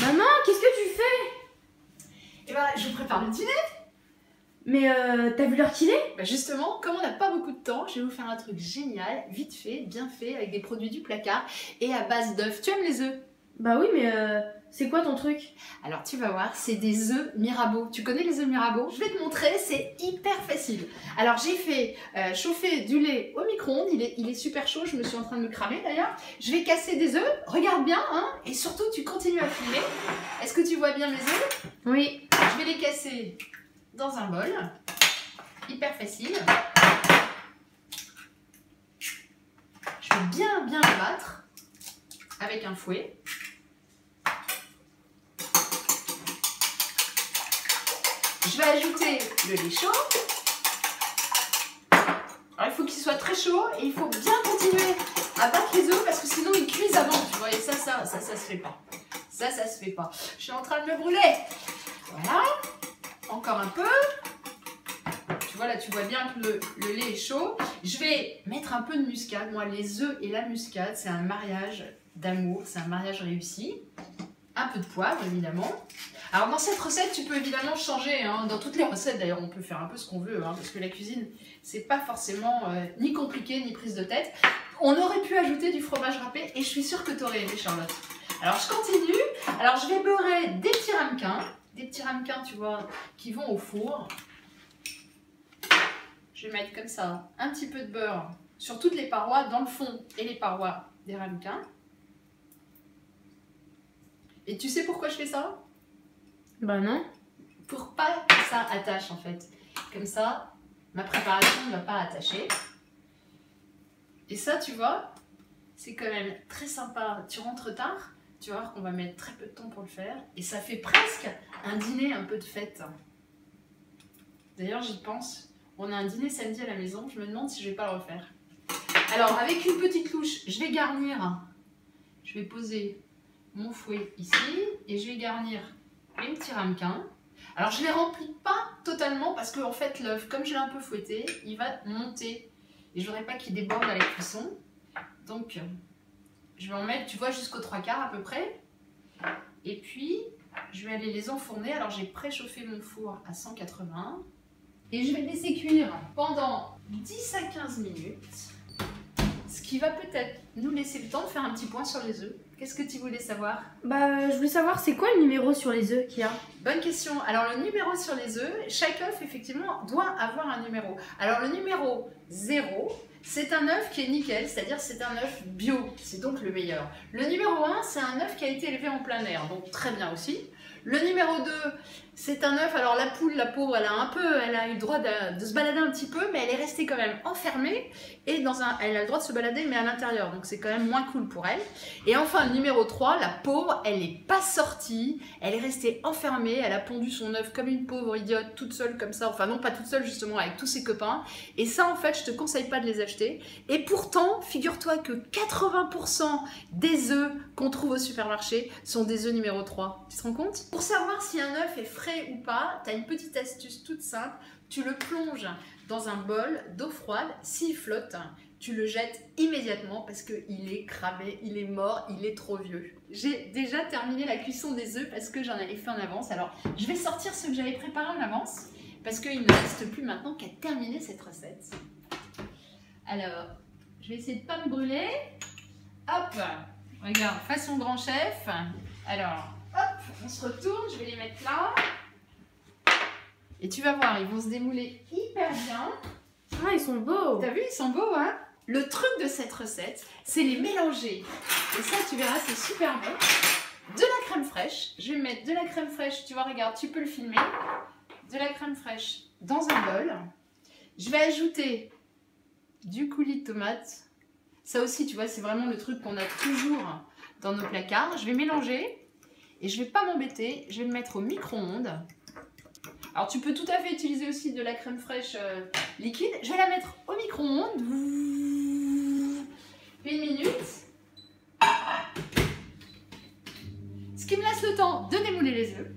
Maman, qu'est-ce que tu fais? Eh ben, je prépare le dîner. Mais t'as vu l'heure qu'il est? Bah justement, comme on n'a pas beaucoup de temps, je vais vous faire un truc génial, vite fait, bien fait, avec des produits du placard et à base d'œufs. Tu aimes les œufs? Bah oui, mais c'est quoi ton truc? Alors tu vas voir, c'est des œufs Mirabeau. Tu connais les œufs Mirabeau? Je vais te montrer, c'est hyper facile. Alors j'ai fait chauffer du lait au micro-ondes, il est super chaud, je me suis en train de me cramer d'ailleurs. Je vais casser des œufs, regarde bien, hein, et surtout tu continues à filmer. Est-ce que tu vois bien mes œufs? Oui. Je vais les casser dans un bol, hyper facile. Je vais bien les battre avec un fouet. Je vais ajouter le lait chaud. Alors il faut qu'il soit très chaud et il faut bien continuer à battre les œufs parce que sinon ils cuisent avant, tu vois, et ça se fait pas. Ça se fait pas. Je suis en train de me brûler. Voilà. Encore un peu. Tu vois, là, tu vois bien que le lait est chaud. Je vais mettre un peu de muscade. Moi, les œufs et la muscade, c'est un mariage d'amour. C'est un mariage réussi. Un peu de poivre, évidemment. Alors, dans cette recette, tu peux évidemment changer. Hein. Dans toutes les recettes, d'ailleurs, on peut faire un peu ce qu'on veut. Hein, parce que la cuisine, c'est pas forcément ni compliqué, ni prise de tête. On aurait pu ajouter du fromage râpé. Et je suis sûre que tu aurais aimé, Charlotte. Alors, je continue. Alors, je vais beurrer des petits ramequins. Des petits ramequins, tu vois, qui vont au four. Je vais mettre comme ça un petit peu de beurre sur toutes les parois, dans le fond et les parois des ramequins. Et tu sais pourquoi je fais ça? Bah non. Pour pas que ça attache en fait. Comme ça, ma préparation ne va pas attacher. Et ça, tu vois, c'est quand même très sympa. Tu rentres tard, tu vas voir qu'on va mettre très peu de temps pour le faire. Et ça fait presque un dîner un peu de fête. D'ailleurs, j'y pense. On a un dîner samedi à la maison. Je me demande si je vais pas le refaire. Alors, avec une petite louche, je vais garnir. Je vais poser mon fouet ici. Et je vais garnir mes petits ramequins. Alors, je ne les remplis pas totalement parce que en fait, l'œuf, comme je l'ai un peu fouetté, il va monter. Et je voudrais pas qu'il déborde à la cuisson. Donc, je vais en mettre, tu vois, jusqu'aux 3/4 à peu près. Et puis, je vais aller les enfourner. Alors, j'ai préchauffé mon four à 180. Et je vais laisser cuire pendant 10 à 15 minutes. Ce qui va peut-être nous laisser le temps de faire un petit point sur les œufs. Qu'est-ce que tu voulais savoir? Bah je voulais savoir c'est quoi le numéro sur les œufs qu'il y a? Bonne question. Alors le numéro sur les œufs, chaque œuf effectivement doit avoir un numéro. Alors le numéro 0, c'est un œuf qui est nickel, c'est-à-dire c'est un œuf bio, c'est donc le meilleur. Le numéro 1, c'est un œuf qui a été élevé en plein air, donc très bien aussi. Le numéro 2, c'est un œuf, alors la poule, la pauvre, elle a eu le droit de se balader un petit peu, mais elle est restée quand même enfermée, et elle a le droit de se balader, mais à l'intérieur, donc c'est quand même moins cool pour elle. Et enfin, le numéro 3, la pauvre, elle n'est pas sortie, elle est restée enfermée, elle a pondu son œuf comme une pauvre idiote, toute seule comme ça, enfin non, pas toute seule justement, avec tous ses copains, et ça en fait, je te conseille pas de les acheter. Et pourtant, figure-toi que 80% des œufs qu'on trouve au supermarché sont des œufs numéro 3. Tu te rends compte? Pour savoir si un œuf est frais ou pas, tu as une petite astuce toute simple. Tu le plonges dans un bol d'eau froide. S'il flotte, tu le jettes immédiatement parce qu'il est cramé, il est mort, il est trop vieux. J'ai déjà terminé la cuisson des œufs parce que j'en avais fait en avance. Alors, je vais sortir ceux que j'avais préparés en avance parce qu'il ne reste plus maintenant qu'à terminer cette recette. Alors, je vais essayer de ne pas me brûler. Hop, regarde, façon grand chef. Alors, hop, on se retourne, je vais les mettre là. Et tu vas voir, ils vont se démouler hyper bien. Ah, ils sont beaux. T'as vu, ils sont beaux, hein? Le truc de cette recette, c'est les mélanger. Et ça, tu verras, c'est super bon. De la crème fraîche. Je vais mettre de la crème fraîche, tu vois, regarde, tu peux le filmer. De la crème fraîche dans un bol. Je vais ajouter du coulis de tomate. Ça aussi, tu vois, c'est vraiment le truc qu'on a toujours dans nos placards. Je vais mélanger et je vais pas m'embêter. Je vais le mettre au micro-ondes. Alors, tu peux tout à fait utiliser aussi de la crème fraîche liquide. Je vais la mettre au micro-ondes. 1 minute. Ce qui me laisse le temps de démouler les œufs.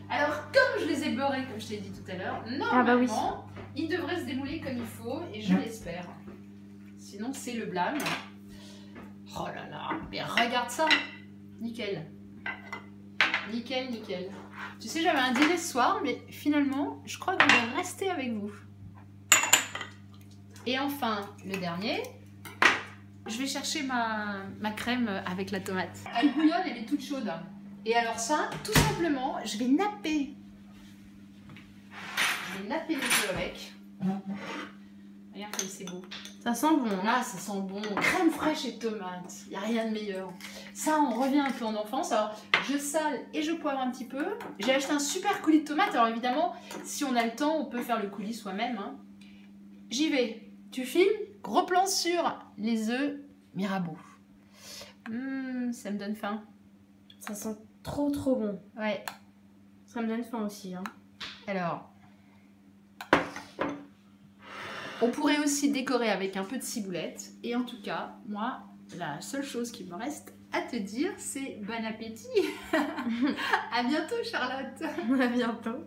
Alors, comme je les ai beurrés, comme je t'ai dit tout à l'heure, normalement, ils devraient se démouler comme il faut et je l'espère. Sinon, c'est le blâme. Oh là là, mais regarde ça. Nickel. Nickel, nickel. Tu sais, j'avais un dîner ce soir, mais finalement, je crois que je vais rester avec vous. Et enfin, le dernier, je vais chercher ma crème avec la tomate. Elle bouillonne, elle est toute chaude. Et alors ça, tout simplement, je vais napper. Je vais napper les œufs avec. Regarde comme c'est beau. Ça sent bon. Hein. Là, ça sent bon. Crème fraîche et tomate. Il n'y a rien de meilleur. Ça, on revient un peu en enfance. Alors, je sale et je poivre un petit peu. J'ai acheté un super coulis de tomates. Alors, évidemment, si on a le temps, on peut faire le coulis soi-même. Hein. J'y vais. Tu filmes. Gros plan sur les œufs Mirabeau. Ça me donne faim. Ça sent trop bon. Ouais. Ça me donne faim aussi. Hein. Alors, on pourrait aussi décorer avec un peu de ciboulette. Et en tout cas, moi, la seule chose qui me reste à te dire, c'est bon appétit. À bientôt, Charlotte. À bientôt.